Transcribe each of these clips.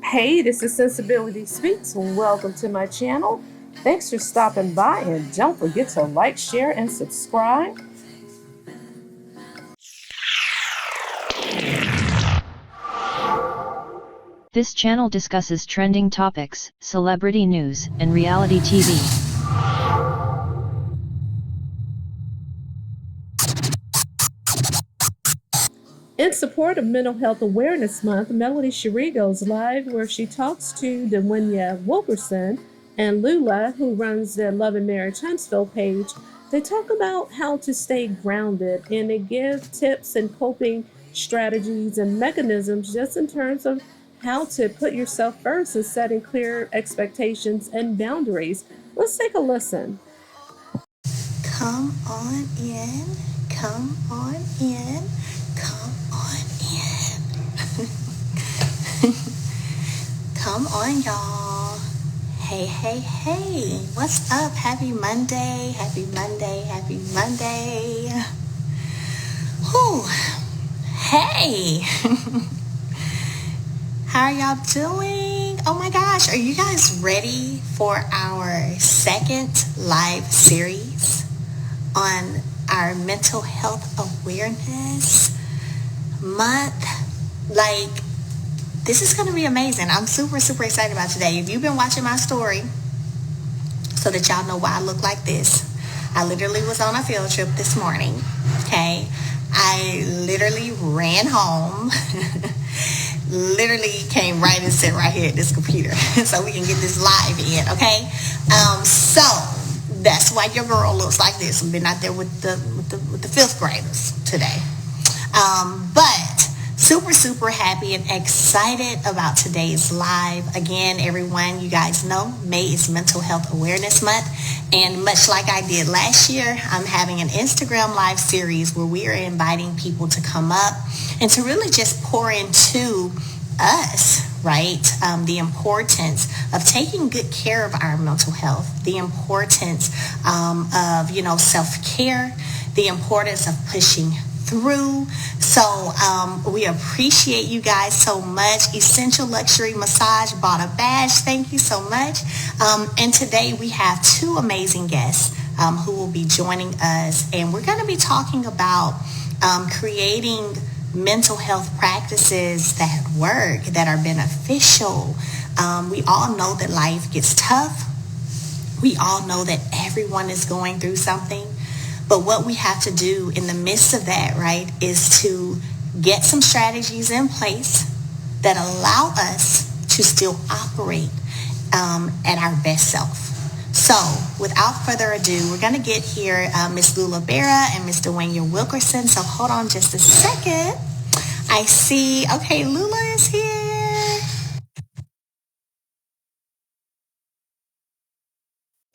Hey, this is Sensibility Speaks. Welcome to my channel. Thanks for stopping by, and don't forget to like, share, and subscribe. This channel discusses trending topics, celebrity news, and reality TV. In support of Mental Health Awareness Month, Melody Shari goes live where she talks to Dwayne Wilkerson and Lula, who runs the Love and Marriage Huntsville page. They talk about how to stay grounded, and they give tips and coping strategies and mechanisms just in terms of how to put yourself first and setting clear expectations and boundaries. Let's take a listen. Come on in, come on in, come on in. Come on, y'all. Hey, hey, hey. What's up? Happy Monday, happy Monday, happy Monday. Whew. Hey. How are y'all doing? Oh my gosh, are you guys ready for our second live series on our mental health awareness month? Like, this is going to be amazing. I'm super excited about today. If you've been watching my story, so that y'all know why I look like this, I literally was on a field trip this morning, okay? I literally ran home, literally came right and sit right here at this computer so we can get this live in, okay? So that's why your girl looks like this. We've been out there with the fifth graders today. But super happy and excited about today's live. Again, everyone, you guys know May is Mental Health Awareness Month, and much like I did last year, I'm having an Instagram live series where we are inviting people to come up and to really just pour into us, right? The importance of taking good care of our mental health, the importance of, self-care, the importance of pushing through. So we appreciate you guys so much. Essential Luxury Massage bought a badge. Thank you so much. And today we have two amazing guests who will be joining us, and we're going to be talking about creating mental health practices that work, that are beneficial. We all know that life gets tough. We all know that everyone is going through something. But what we have to do in the midst of that, right, is to get some strategies in place that allow us to still operate at our best self. So without further ado, we're going to get here Miss Lula Vera and Mr. Dwayne Wilkerson. So hold on just a second. I see, okay, Lula is here.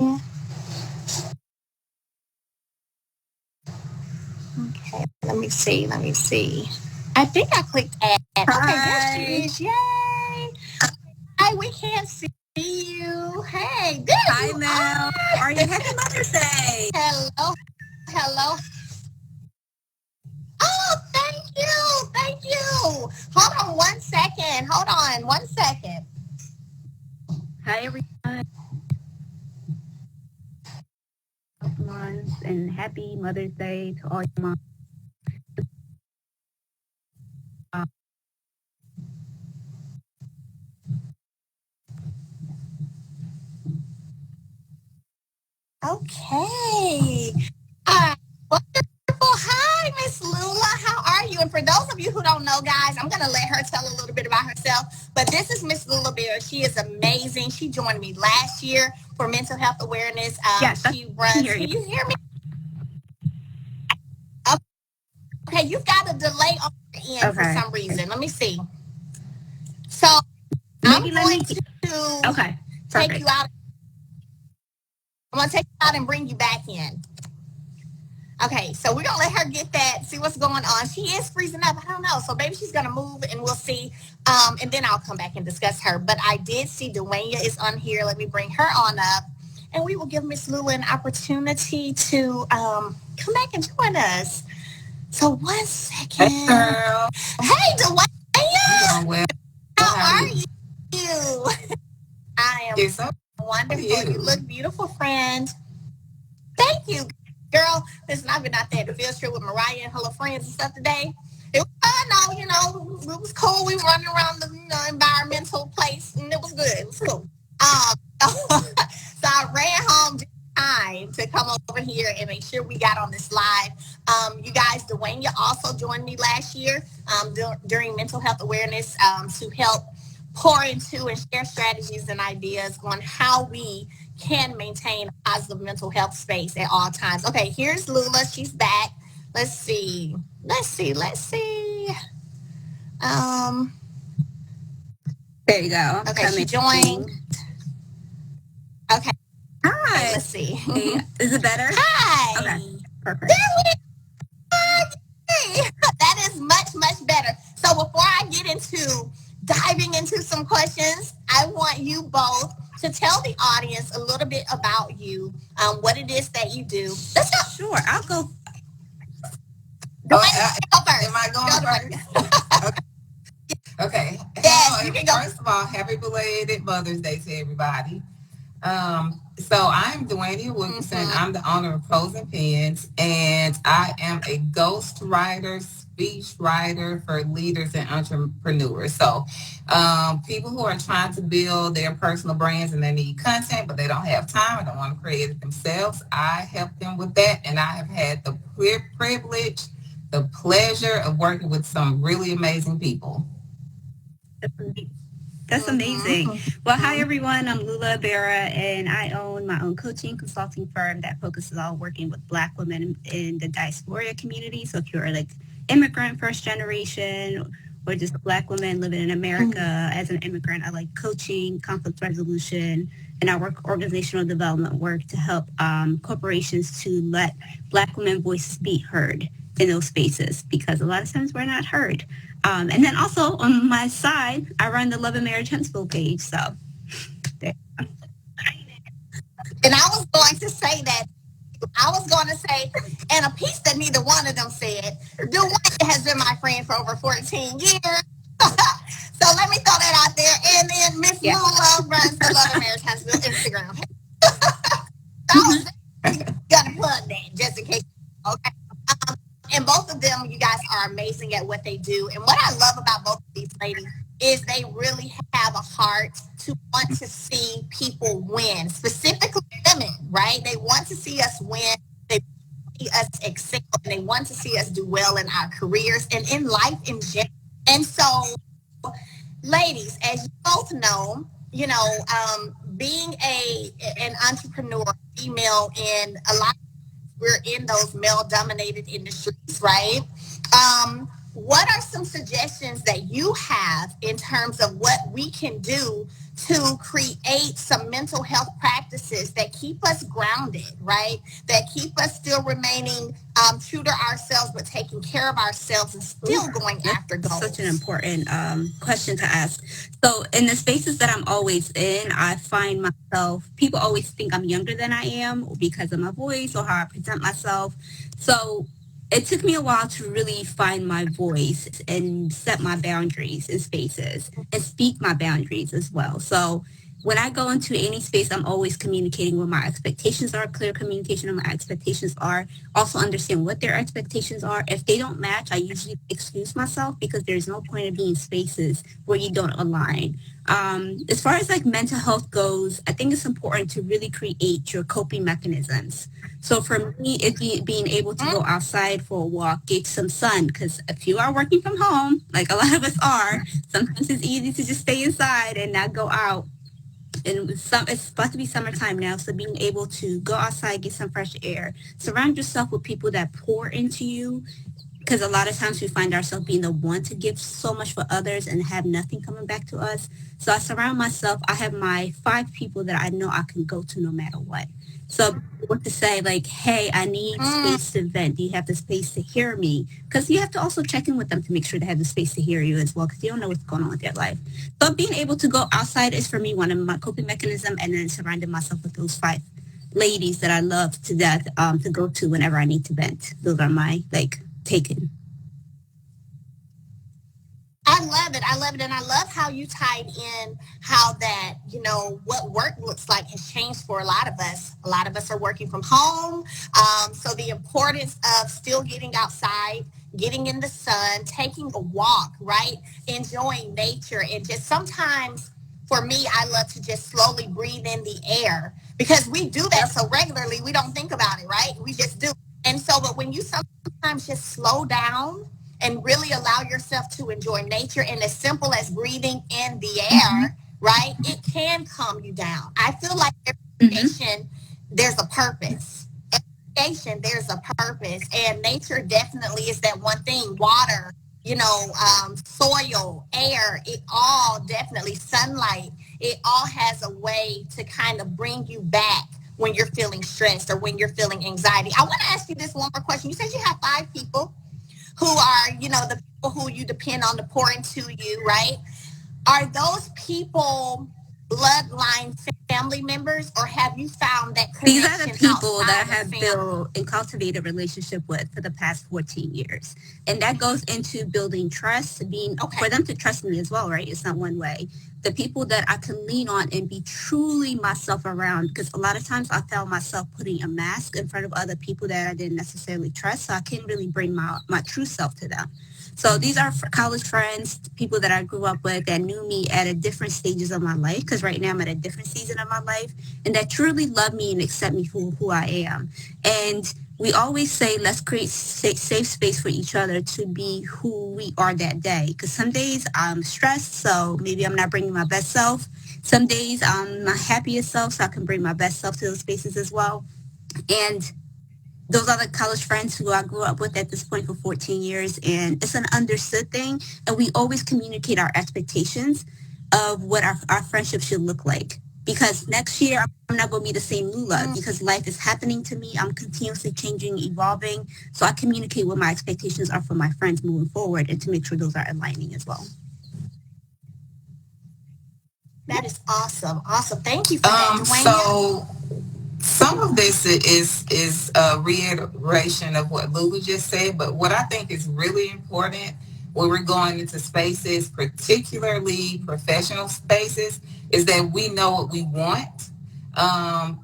Yeah. Okay, let me see. I think I clicked add. Okay, there she is. Yay. Hi, we can't see you. Hey, there Hi, you Mel. are. Are you? Happy Mother's Day. Hello. Oh, thank you. Hold on one second. Hi, everyone. Moms, and happy Mother's Day to all your moms. Okay. All right. Wonderful. Hi, Miss Lula. How are you? And for those of you who don't know, guys, I'm going to let her tell a little bit about herself. But this is Miss Lula Bear. She is amazing. She joined me last year for mental health awareness. Yes, she runs. Can you hear me? Okay, you've got a delay on the end for some reason. Let me see. So I'm going to take you out. I'm going to take you out and bring you back in. Okay, so we're going to let her get that, see what's going on. She is freezing up. I don't know. So maybe she's going to move and we'll see. And then I'll come back and discuss her. But I did see Dwayne is on here. Let me bring her on up. And we will give Miss Lula an opportunity to come back and join us. So 1 second. Hey, girl. Hey, Dwayne. I'm doing well. How are you? You're so wonderful. You look beautiful, friend. Thank you, girl. Listen, I've been out there at the field trip with Mariah and her friends and stuff today. It was fun, though. It was cool. We were running around the environmental place, and it was good. It was cool. So I ran home just in time to come over here and make sure we got on this live. You guys, Dwayne, also joined me last year during Mental Health Awareness to help pour into and share strategies and ideas on how we can maintain a positive mental health space at all times. Okay, here's Lula. She's back. Let's see. There you go. Okay, she joined. Okay. Hi. Let's see. Is it better? Hi. Okay. Perfect. That is much, much better. So before I get into diving into some questions, I want you both to tell the audience a little bit about you, what it is that you do. Let's go. Sure, I'll go. Go first. Am I going first? Okay. Yes, you can go. First of all, happy belated Mother's Day to everybody. So I'm Dwayne Wilkerson. Mm-hmm. I'm the owner of Prose and Pens, and I am a ghost writer, speech writer for leaders and entrepreneurs. So people who are trying to build their personal brands and they need content, but they don't have time and don't want to create it themselves, I help them with that. And I have had the privilege, the pleasure of working with some really amazing people. That's amazing. Well, hi, everyone. I'm Lula Barra, and I own my own coaching consulting firm that focuses on working with Black women in the diaspora community. So if you're like immigrant, first generation, or just Black women living in America as an immigrant, I like coaching, conflict resolution, and I work organizational development work to help corporations to let Black women voices be heard in those spaces, because a lot of times we're not heard. And then also on my side, I run the Love and Marriage Huntsville page. So there. And I was going to say that. And a piece that neither one of them said, Dwayne has been my friend for over 14 years. So let me throw that out there. And then Miss Lula runs the Love and Marriage Huntsville Instagram page. So I was gonna plug that just in case. Okay. And both of them, you guys are amazing at what they do. And what I love about both of these ladies is they really have a heart to want to see people win, specifically women, right? They want to see us win. They want to see us excel. And they want to see us do well in our careers and in life in general. And so, ladies, as you both know, being an entrepreneur, female, in a lot of we're in those male-dominated industries, right? What are some suggestions that you have in terms of what we can do to create some mental health practices that keep us grounded, right? That keep us still remaining true to ourselves, but taking care of ourselves and still going after goals? Such an important question to ask. So in the spaces that I'm always in, I find myself, people always think I'm younger than I am because of my voice or how I present myself. So it took me a while to really find my voice and set my boundaries in spaces and speak my boundaries as well. So when I go into any space, I'm always communicating what my expectations are, clear communication of my expectations are, also understand what their expectations are. If they don't match, I usually excuse myself because there's no point of being in spaces where you don't align. As far as like mental health goes, I think it's important to really create your coping mechanisms. So for me, it's being able to go outside for a walk, get some sun, because if you are working from home, like a lot of us are, sometimes it's easy to just stay inside and not go out. And it's supposed to be summertime now, so being able to go outside, get some fresh air, surround yourself with people that pour into you, because a lot of times we find ourselves being the one to give so much for others and have nothing coming back to us. So I surround myself. I have my 5 people that I know I can go to no matter what. So what to say, like, hey, I need space to vent. Do you have the space to hear me? Because you have to also check in with them to make sure they have the space to hear you as well, because you don't know what's going on with their life. So being able to go outside is for me one of my coping mechanisms, and then surrounding myself with those 5 ladies that I love to death to go to whenever I need to vent. Those are my, taken. I love it. And I love how you tied in how that, what work looks like has changed for a lot of us. A lot of us are working from home. So the importance of still getting outside, getting in the sun, taking a walk, right? Enjoying nature. And just sometimes for me, I love to just slowly breathe in the air because we do that so regularly, we don't think about it, right? We just do. And so, but when you sometimes just slow down and really allow yourself to enjoy nature, and as simple as breathing in the air, right? It can calm you down. I feel like every creation, there's a purpose. Every creation, there's a purpose. And nature definitely is that one thing. Water, soil, air, it all definitely, sunlight, it all has a way to kind of bring you back when you're feeling stressed or when you're feeling anxiety. I want to ask you this one more question. You said you have 5 people who are, the people who you depend on to pour into you, right? Are those people bloodline family members, or have you found that connection? These are the people that I have built and cultivated a relationship with for the past 14 years. And that goes into building trust, for them to trust me as well, right? It's not one way. The people that I can lean on and be truly myself around, because a lot of times I found myself putting a mask in front of other people that I didn't necessarily trust, so I couldn't really bring my true self to them. So these are college friends, people that I grew up with that knew me at a different stages of my life, because right now I'm at a different season of my life, and that truly love me and accept me for who I am. And we always say, let's create safe space for each other to be who we are that day. Because some days I'm stressed, so maybe I'm not bringing my best self. Some days I'm my happiest self, so I can bring my best self to those spaces as well. And those are the college friends who I grew up with at this point for 14 years. And it's an understood thing. And we always communicate our expectations of what our friendship should look like. Because next year, I'm not going to be the same Lula because life is happening to me. I'm continuously changing, evolving. So I communicate what my expectations are for my friends moving forward and to make sure those are aligning as well. That is awesome. Awesome. Thank you for that, Dwayne. So some of this is a reiteration of what Lulu just said, but what I think is really important when we're going into spaces, particularly professional spaces, is that we know what we want.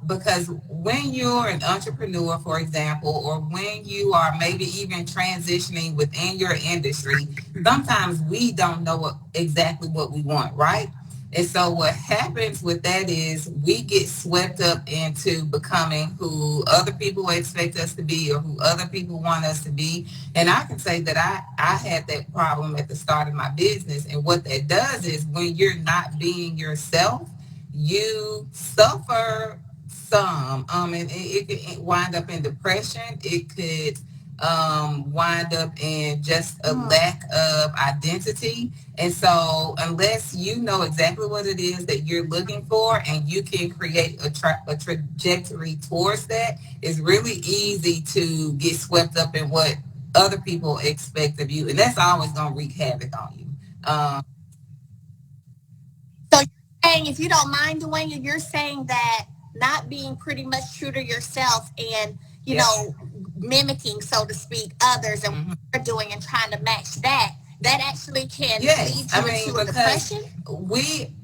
Because when you're an entrepreneur, for example, or when you are maybe even transitioning within your industry, sometimes we don't know exactly what we want, right? And so what happens with that is we get swept up into becoming who other people expect us to be or who other people want us to be. And I can say that I had that problem at the start of my business. And what that does is when you're not being yourself, you suffer some. And it could wind up in depression. It could wind up in just a lack of identity. And so unless you know exactly what it is that you're looking for and you can create a trajectory towards that, it's really easy to get swept up in what other people expect of you. And that's always going to wreak havoc on you. So you're saying, if you don't mind, Dwayne, you're saying that not being pretty much true to yourself and, mimicking, so to speak, others and what they're doing and trying to match that actually can lead you into a depression?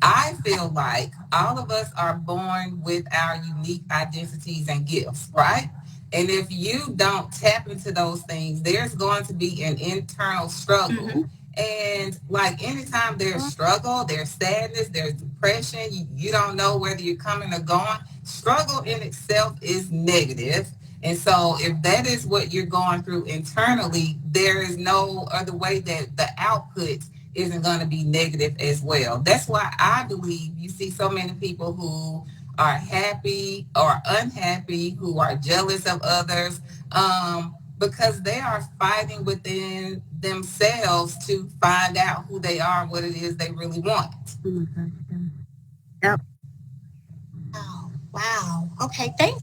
I feel like all of us are born with our unique identities and gifts, right? And if you don't tap into those things, there's going to be an internal struggle. And like anytime there's struggle, there's sadness, there's depression, you don't know whether you're coming or going. Struggle in itself is negative. And so if that is what you're going through internally, there is no other way that the output isn't going to be negative as well. That's why I believe you see so many people who are happy or unhappy, who are jealous of others, because they are fighting within themselves to find out who they are and what it is they really want. Yep. Oh, wow. Okay. Thank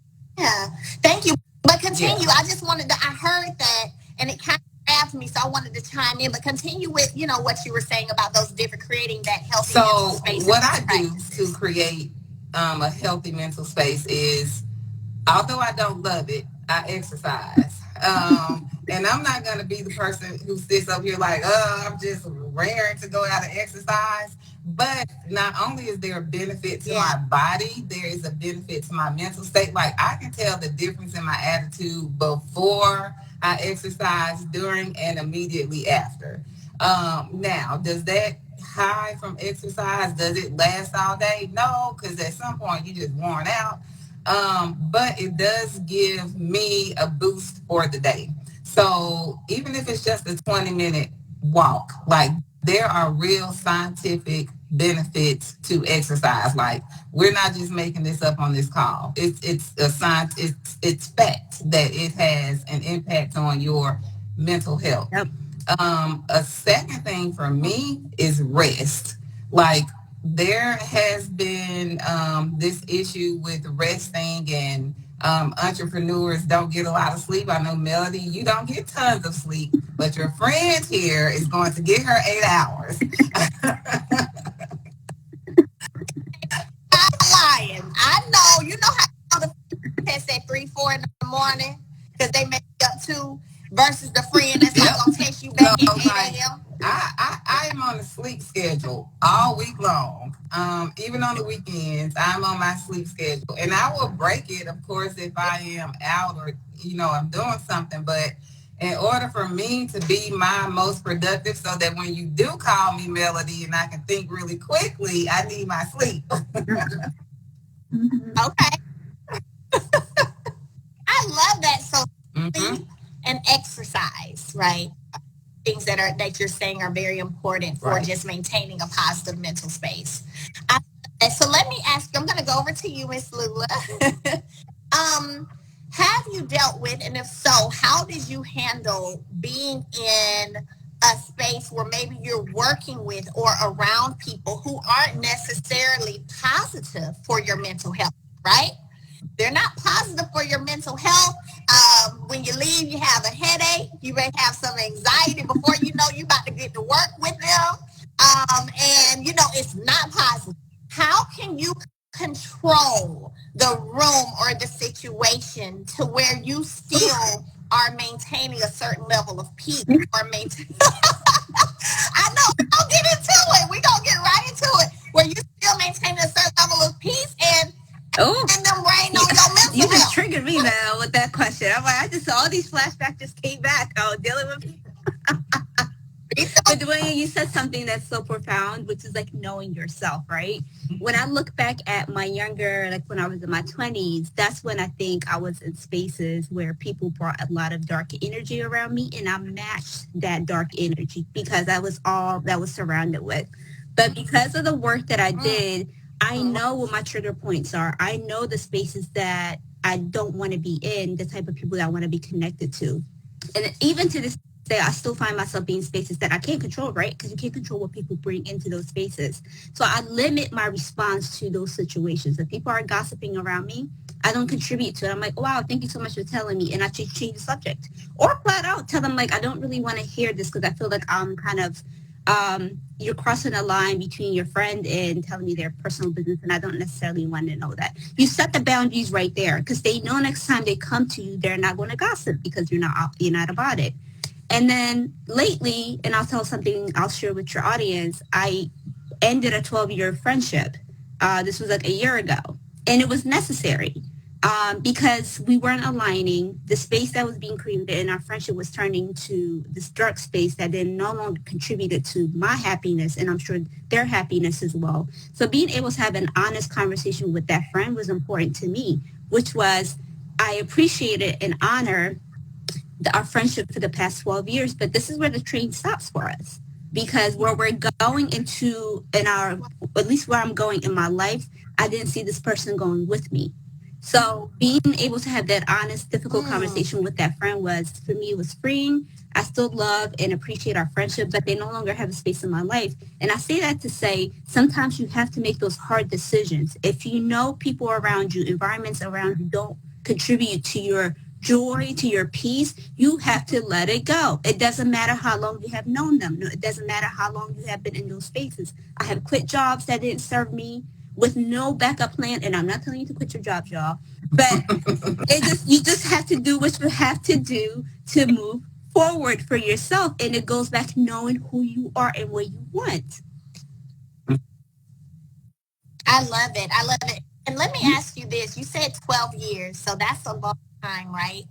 you. But continue. I just I heard that and it kind of grabbed me, so I wanted to chime in. But continue with, what you were saying about those different, creating that healthy mental space. So what I do to create a healthy mental space is, although I don't love it, I exercise. And I'm not going to be the person who sits up here like, I'm just raring to go out and exercise. But not only is there a benefit to my body, there is a benefit to my mental state. Like I can tell the difference in my attitude before I exercise, during, and immediately after. Now, does that high from exercise, does it last all day? No, because at some point you just worn out. But it does give me a boost for the day. So even if it's just a 20-minute walk, like there are real scientific benefits to exercise. Like we're not just making this up on this call. It's a science. It's fact that it has an impact on your mental health. Yep. A second thing for me is rest. Like there has been this issue with resting and entrepreneurs don't get a lot of sleep. I know, Melody, you don't get tons of sleep, but your friend here is going to get her 8 hours. Lying. I know. You know how the test at 3, 4 in the morning because they make you up too versus the friend that's not gonna text you back at 8 a.m. I am on a sleep schedule all week long. Even on the weekends, I'm on my sleep schedule, and I will break it, of course, if I am out or I'm doing something. But in order for me to be my most productive, so that when you do call me, Melody, and I can think really quickly, I need my sleep. Okay. I love that. So sleep and exercise, right? Things that you're saying are very important for just maintaining a positive mental space. So let me ask you, I'm going to go over to you, Miss Lula. Have you dealt with, and if so, how did you handle being in a space where maybe you're working with or around people who aren't necessarily positive for your mental health, right? They're not positive for your mental health. When you leave, you have a headache. You may have some anxiety before you know you about to get to work with them. And it's not positive. How can you control the room or the situation to where you still are maintaining a certain level of peace or maintain? I know. We're going to get into it. We're going to get right into it. Where you still maintaining a certain level of peace and them rain on your mental You just health. triggered me now with that question. I'm like, I just all these flashbacks just came back. I was dealing with people. But Dwayne, you said something that's so profound, which is like knowing yourself, right? When I look back at my younger, like when I was in my 20s, that's when I think I was in spaces where people brought a lot of dark energy around me, and I matched that dark energy because that was all that was surrounded with. But because of the work that I did, I know what my trigger points are. I know the spaces that I don't want to be in, the type of people that I want to be connected to. And even to this day, I still find myself being spaces that I can't control, right? Because you can't control what people bring into those spaces. So I limit my response to those situations. If people are gossiping around me, I don't contribute to it. I'm like, wow, thank you so much for telling me. And I change the subject. Or flat out tell them, like, I don't really want to hear this because I feel like I'm kind of you're crossing a line between your friend and telling me their personal business, and I don't necessarily want to know that. You set the boundaries right there because they know next time they come to you, they're not going to gossip because you're not about it. And then lately, and I'll tell something I'll share with your audience, I ended a 12-year friendship. This was like a year ago, and it was necessary. Because we weren't aligning. The space that was being created in our friendship was turning to this dark space that then no longer contributed to my happiness, and I'm sure their happiness as well. So being able to have an honest conversation with that friend was important to me, which was I appreciated and honor our friendship for the past 12 years, but this is where the train stops for us. Because where we're going into, at least where I'm going in my life, I didn't see this person going with me. So being able to have that honest, difficult conversation with that friend was, for me, it was freeing. I still love and appreciate our friendship, but they no longer have a space in my life. And I say that to say, sometimes you have to make those hard decisions. If you know people around you, environments around you don't contribute to your joy, to your peace, you have to let it go. It doesn't matter how long you have known them. No, it doesn't matter how long you have been in those spaces. I have quit jobs that didn't serve me with no backup plan, and I'm not telling you to quit your jobs, y'all, but you just have to do what you have to do to move forward for yourself, and it goes back to knowing who you are and what you want. I love it. I love it. And let me ask you this. You said 12 years, so that's a long time, right?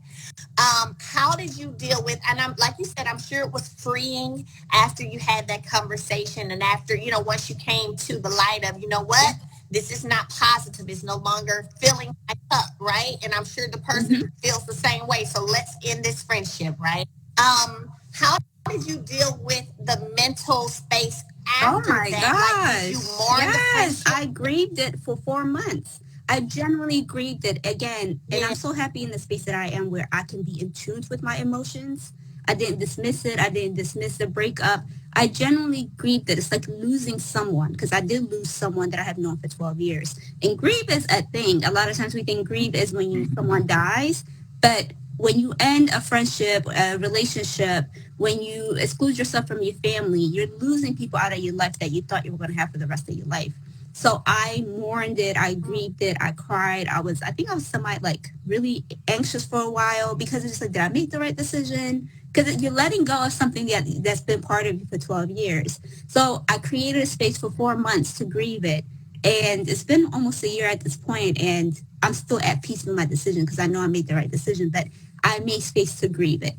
How did you deal with, and I'm like you said, I'm sure it was freeing after you had that conversation and after, once you came to the light of, what? This is not positive. It's no longer filling my cup, right? And I'm sure the person feels the same way. So let's end this friendship, right? How did you deal with the mental space Oh after my that? Like, did you gosh. mourn the Yes, friendship? I grieved it for 4 months. I genuinely grieved it again. And I'm Yeah. so happy in the space that I am where I can be in tune with my emotions. I didn't dismiss it. I didn't dismiss the breakup. I genuinely grieved it. It's like losing someone because I did lose someone that I have known for 12 years. And grief is a thing. A lot of times we think grief is when someone dies, but when you end a friendship, a relationship, when you exclude yourself from your family, you're losing people out of your life that you thought you were going to have for the rest of your life. So I mourned it, I grieved it, I cried. I think I was semi like really anxious for a while because it's just like, did I make the right decision? Because you're letting go of something that's been part of you for 12 years. So I created a space for 4 months to grieve it. And it's been almost a year at this point, and I'm still at peace with my decision because I know I made the right decision, but I made space to grieve it.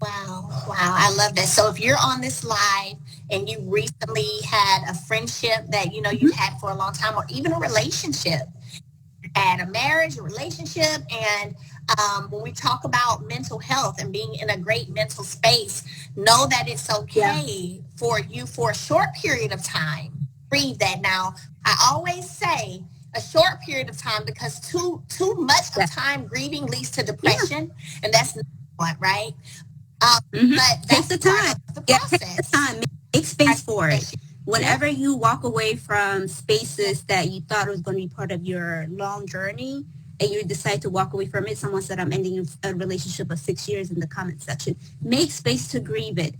Wow. Wow. I love that. So if you're on this live and you recently had a friendship that, you Mhm. had for a long time or even a relationship, had a marriage, a relationship, and when we talk about mental health and being in a great mental space, know that it's Yeah. okay for you for a short period of time. Breathe that. Now, I always say a short period of time because too much of Yeah. time grieving leads to Yeah. depression, and that's not what, right? Um, Hmm. but Take that's the part time. of the Yeah, take the process. time. Make I space for it. appreciate you. Whenever you walk away from spaces that you thought was going to be part of your long journey and you decide to walk away from it, someone said, I'm ending a relationship of 6 years in the comment section. Make space to grieve it.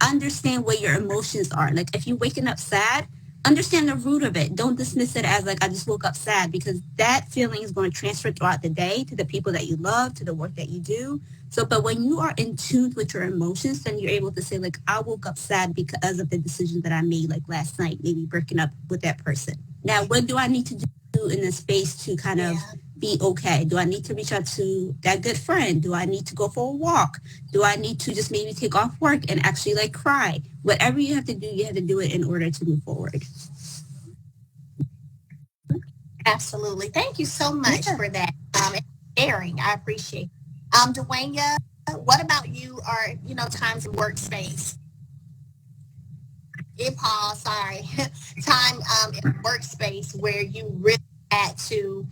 Understand where your emotions are. Like if you're waking up sad, understand the root of it. Don't dismiss it as like, I just woke up sad because that feeling is going to transfer throughout the day to the people that you love, to the work that you do. So, but when you are in tune with your emotions, then you're able to say, like, I woke up sad because of the decision that I made, like last night, maybe breaking up with that person. Now, what do I need to do in this space to kind of Yeah. be okay? Do I need to reach out to that good friend? Do I need to go for a walk? Do I need to just maybe take off work and actually like cry? Whatever you have to do, you have to do it in order to move forward. Absolutely. Thank you so much Yeah. for that. And sharing. I appreciate it. Dwayne, what about you or, times in workspace? Paul, sorry. Time in workspace where you really had to,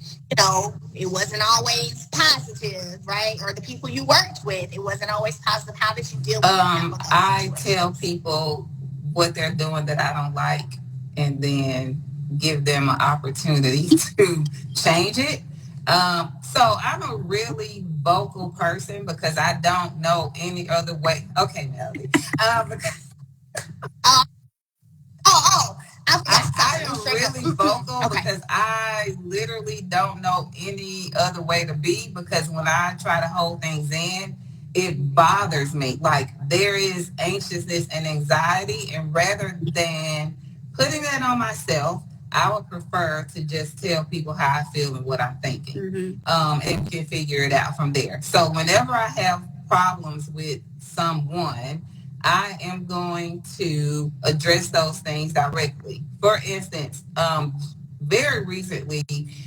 it wasn't always positive, right? Or the people you worked with, it wasn't always positive. How did you deal with and handle those I tell situations? people what they're doing that I don't like, and then give them an opportunity to change it. So I'm a really vocal person because I don't know any other way. Okay, Melody. Because Oh, oh, I forgot. I Sorry. Let me am straighten really up. vocal Okay. because I literally don't know any other way to be, because when I try to hold things in, it bothers me. Like there is anxiousness and anxiety, and rather than putting that on myself, I would prefer to just tell people how I feel and what I'm thinking, Mm-hmm. and we can figure it out from there. So whenever I have problems with someone, I am going to address those things directly. For instance, very recently,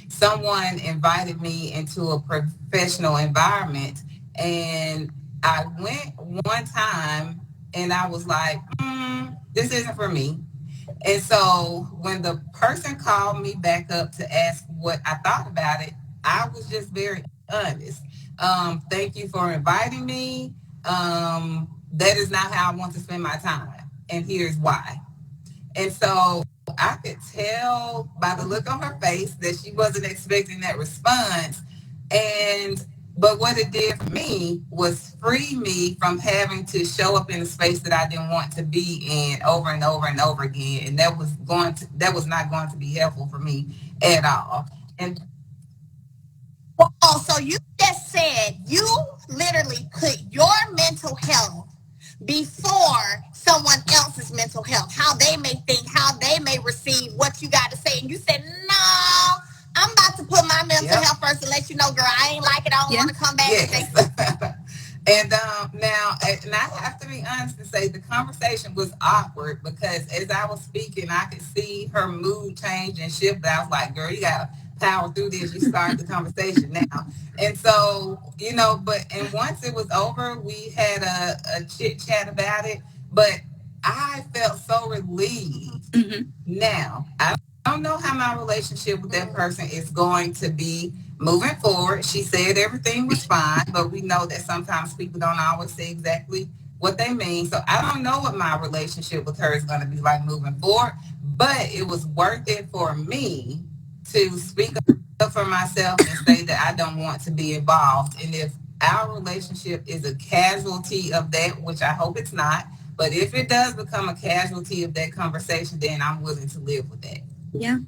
someone invited me into a professional environment, and I went one time and I was like, this isn't for me. And so when the person called me back up to ask what I thought about it, I was just very honest. Thank you for inviting me. That is not how I want to spend my time. And here's why. And so I could tell by the look on her face that she wasn't expecting that response. And but what it did for me was free me from having to show up in a space that I didn't want to be in over and over and over again. And that was not going to be helpful for me at all. And Oh, so you just said you literally put your mental health before someone else's mental health, how they may think, how they may receive what you got to say. And you said, no, I'm about to put my mental health first and let you know, girl, I ain't like it. I don't want to come back and say. And now, and I have to be honest and say the conversation was awkward because as I was speaking, I could see her mood change and shift. I was like, girl, you got to power through this. You start the conversation now. And so, and once it was over, we had a chit chat about it. But I felt so relieved. Now, I don't know how my relationship with that person is going to be moving forward. She said everything was fine, but we know that sometimes people don't always say exactly what they mean. So I don't know what my relationship with her is going to be like moving forward, but it was worth it for me to speak up for myself and say that I don't want to be involved. And if our relationship is a casualty of that, which I hope it's not, but if it does become a casualty of that conversation, then I'm willing to live with that. Yeah.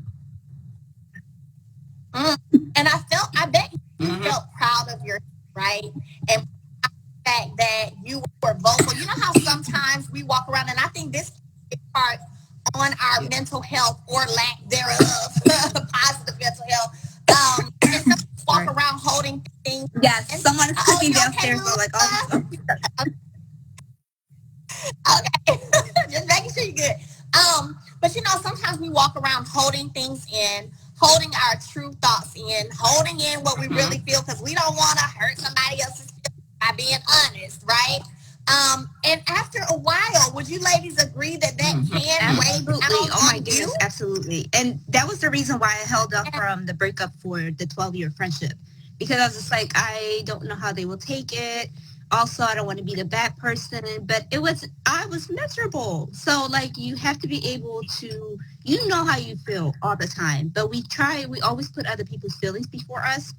And I bet you felt proud of your, right? And the fact that you were vocal. You know how sometimes we walk around, and I think this is part on our mental health or lack thereof, positive mental health. And some walk around holding things. Yes, someone is cooking downstairs. Okay, Like, okay, just making sure you're good. But sometimes we walk around holding things in, holding our true thoughts in, holding in what we really feel because we don't want to hurt somebody else's feelings by being honest, right? And after a while, would you ladies agree that can weigh absolutely. Oh my goodness, you? Absolutely. And that was the reason why I held up from the breakup for the 12-year friendship, because I was just like, I don't know how they will take it. Also, I don't want to be the bad person, but I was miserable. So like, you have to be able to, how you feel all the time, but we always put other people's feelings before us.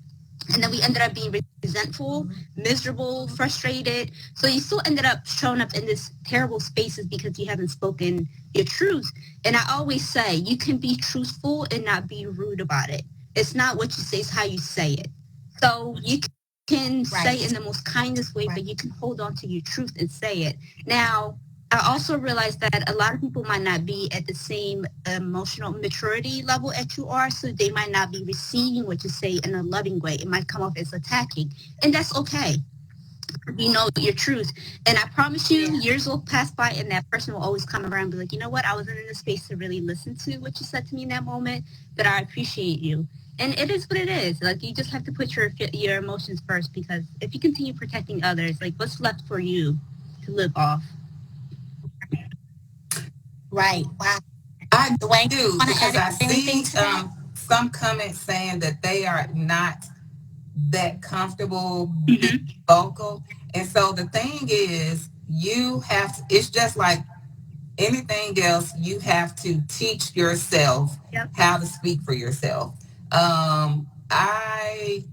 And then we ended up being resentful, miserable, frustrated. So you still ended up showing up in this terrible spaces because you haven't spoken your truth. And I always say, you can be truthful and not be rude about it. It's not what you say, it's how you say it. So you can say in the most kindest way, but you can hold on to your truth and say it. Now, I also realized that a lot of people might not be at the same emotional maturity level as you are, so they might not be receiving what you say in a loving way. It might come off as attacking, and that's okay. You know your truth. And I promise you, years will pass by, and that person will always come around and be like, you know what? I wasn't in a space to really listen to what you said to me in that moment, but I appreciate you. And it is what it is. Like, you just have to put your emotions first, because if you continue protecting others, like, what's left for you to live off? Right. Wow. I do, because I see some comments saying that they are not that comfortable being vocal. And so the thing is, it's just like anything else, you have to teach yourself how to speak for yourself. I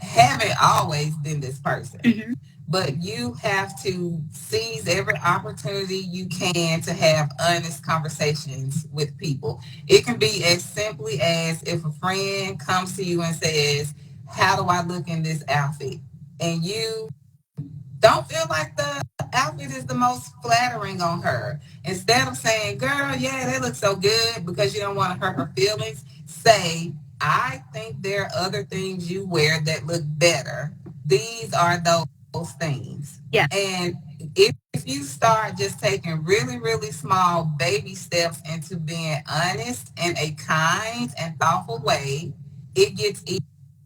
haven't always been this person. But you have to seize every opportunity you can to have honest conversations with people. It can be as simply as if a friend comes to you and says, how do I look in this outfit? And you don't feel like the outfit is the most flattering on her. Instead of saying, girl, yeah, they look so good, because you don't want to hurt her feelings, say, I think there are other things you wear that look better. These are those things. Yeah. And if you start just taking really, really small baby steps into being honest in a kind and thoughtful way, it gets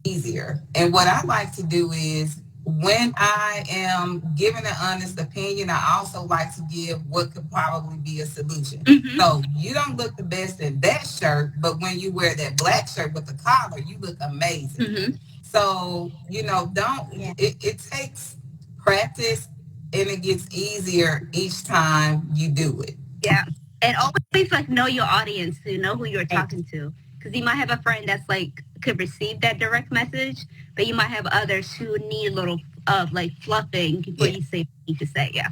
easier. And what I like to do is, when I am giving an honest opinion, I also like to give what could probably be a solution. So you don't look the best in that shirt, but when you wear that black shirt with the collar, you look amazing. So, it takes practice, and it gets easier each time you do it. Yeah. And always know your audience, to know who you're talking to. Because you might have a friend that's could receive that direct message, but you might have others who need a little of fluffing before you say what you need to say. Yeah.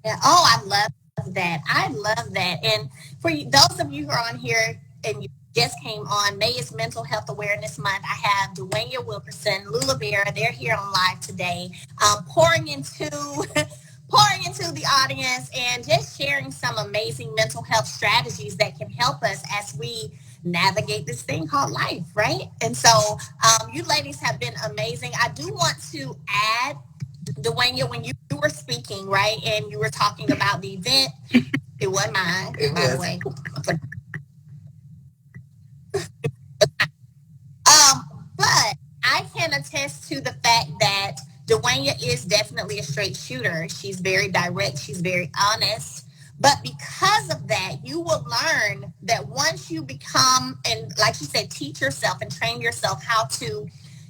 Oh, I love that. I love that. And for those of you who are on here and you just came on. May is Mental Health Awareness Month. I have Dwayne Wilkerson, Lula Bear. They're here on live today, pouring into pouring into the audience and just sharing some amazing mental health strategies that can help us as we navigate this thing called life, right? And so, you ladies have been amazing. I do want to add, Dwayne, when you were speaking, right, and you were talking about the event, it wasn't mine, by the way. But I can attest to the fact that Dwayne is definitely a straight shooter. She's very direct. She's very honest. But because of that, you will learn that once you become, and like you said, teach yourself and train yourself how to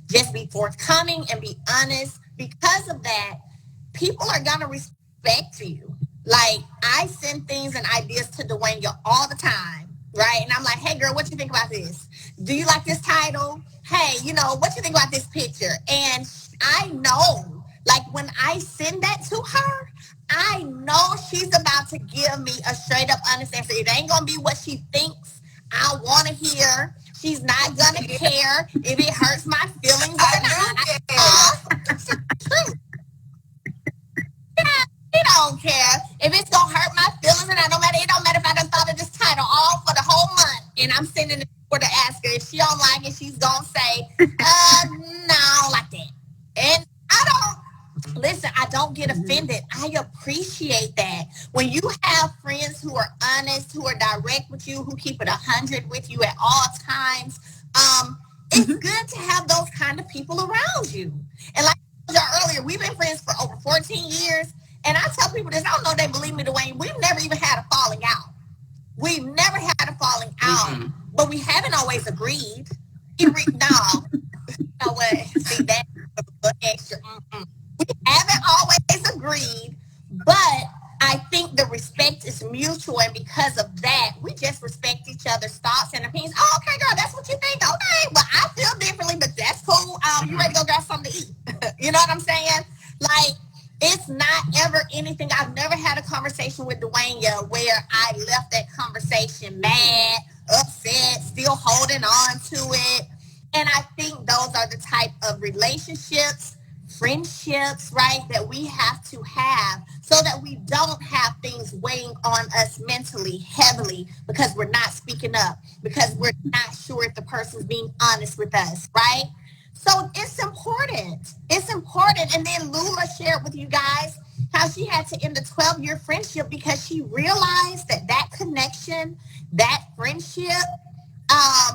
just be forthcoming and be honest. Because of that, people are gonna respect you. Like, I send things and ideas to Dwayne all the time, right? And I'm like, hey girl, what you think about this? Do you like this title? Hey, what you think about this picture? And I know, like, when I send that to her, I know she's about to give me a straight up honest answer. It ain't gonna be what she thinks I want to hear. She's not gonna care if it hurts my feelings or not. It's the truth. He don't care if it's gonna hurt my feelings, and it don't matter if I done thought of this title all for the whole month, and I'm sending it for to ask her if she don't like it. She's gonna say, no, I don't like that. And I don't get offended. I appreciate that. When you have friends who are honest, who are direct with you, who keep it 100 with you at all times, it's good to have those kind of people around you. And like I told y'all earlier, we've been friends for over 14 years. And I tell people this, I don't know if they believe me, Dwayne. We've never even had a falling out. We've never had a falling out, but we haven't always agreed. No, you know what? See, that's extra. We haven't always agreed, but I think the respect is mutual, and because of that, we just respect each other's thoughts and opinions. Oh, okay, girl, that's what you think. Okay, well, I feel differently, but that's cool. You ready to go grab something to eat? You know what I'm saying? Like, it's not ever anything. I've never had a conversation with Dwayne where I left that conversation mad, upset, still holding on to it. And I think those are the type of relationships, friendships, right, that we have to have so that we don't have things weighing on us mentally heavily because we're not speaking up, because we're not sure if the person's being honest with us, right? So it's important. It's important. And then Lula shared with you guys how she had to end a 12-year friendship because she realized that connection, that friendship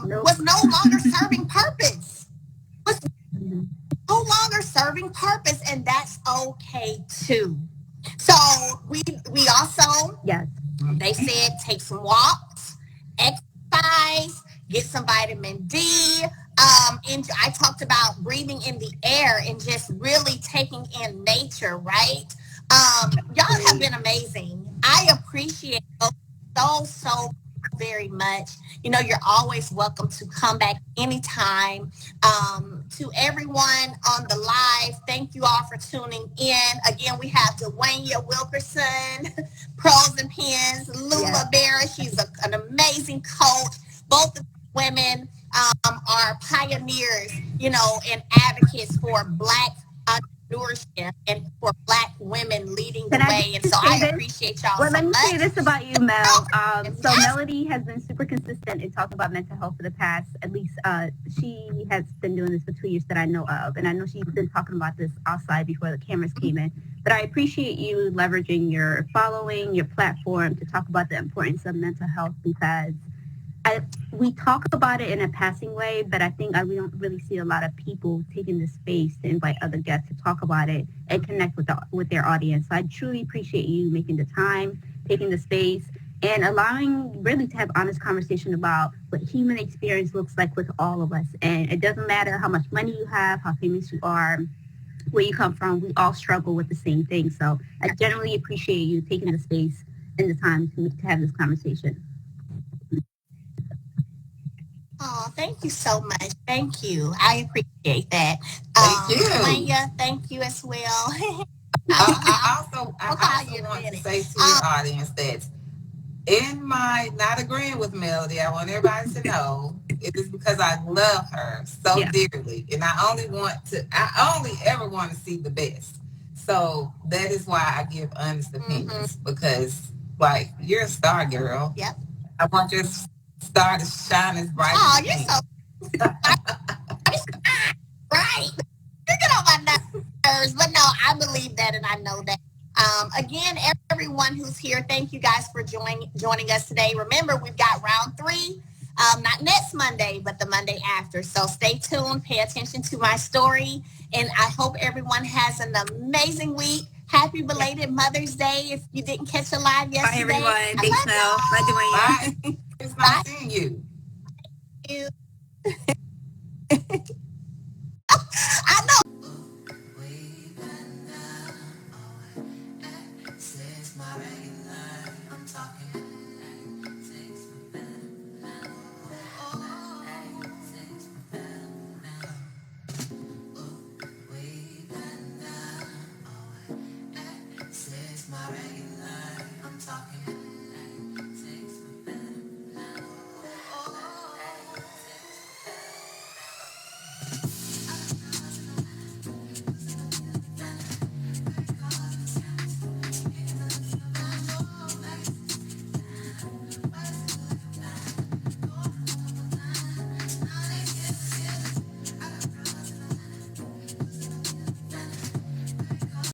was no longer serving purpose. Was no longer serving purpose, and that's okay too. So we also, they said, take some walks, exercise, get some vitamin D. And I talked about breathing in the air and just really taking in nature, right? Y'all have been amazing. I appreciate you so very much. You're always welcome to come back anytime. To everyone on the live, thank you all for tuning in. Again, we have Dwayne Wilkerson, Pros and Pens, Lula Barra. She's an amazing coach. Both of women are pioneers, and advocates for Black entrepreneurship and for Black women leading the way. And so I appreciate y'all so much. Let me say this about you, Mel. So Melody has been super consistent in talking about mental health for the past, at least she has been doing this for 2 years that I know of. And I know she's been talking about this outside before the cameras came in. But I appreciate you leveraging your following, your platform to talk about the importance of mental health because we talk about it in a passing way, but I think we don't really see a lot of people taking the space to invite other guests to talk about it and connect with their audience. So I truly appreciate you making the time, taking the space, and allowing really to have honest conversation about what human experience looks like with all of us. And it doesn't matter how much money you have, how famous you are, where you come from, we all struggle with the same thing. So I generally appreciate you taking the space and the time to have this conversation. Oh, thank you so much. Thank you. I appreciate that. Thank you. Lanya, thank you as well. I also want to say to your audience that in my not agreeing with Melody, I want everybody to know it is because I love her so dearly, and I only ever want to see the best. So that is why I give honest opinions, because like you're a star, girl. Yep. I want your star to shine as bright Oh, as you you're can. so right. You get on my nerves, but no, I believe that and I know that. Again, everyone who's here, thank you guys for joining us today. Remember, we've got round 3, not next Monday, but the Monday after. So stay tuned, pay attention to my story, and I hope everyone has an amazing week. Happy belated Mother's Day if you didn't catch a live yesterday. Bye, everyone. Thanks, Mel. Bye, Dwayne. Bye. It's nice seeing you. Thank you.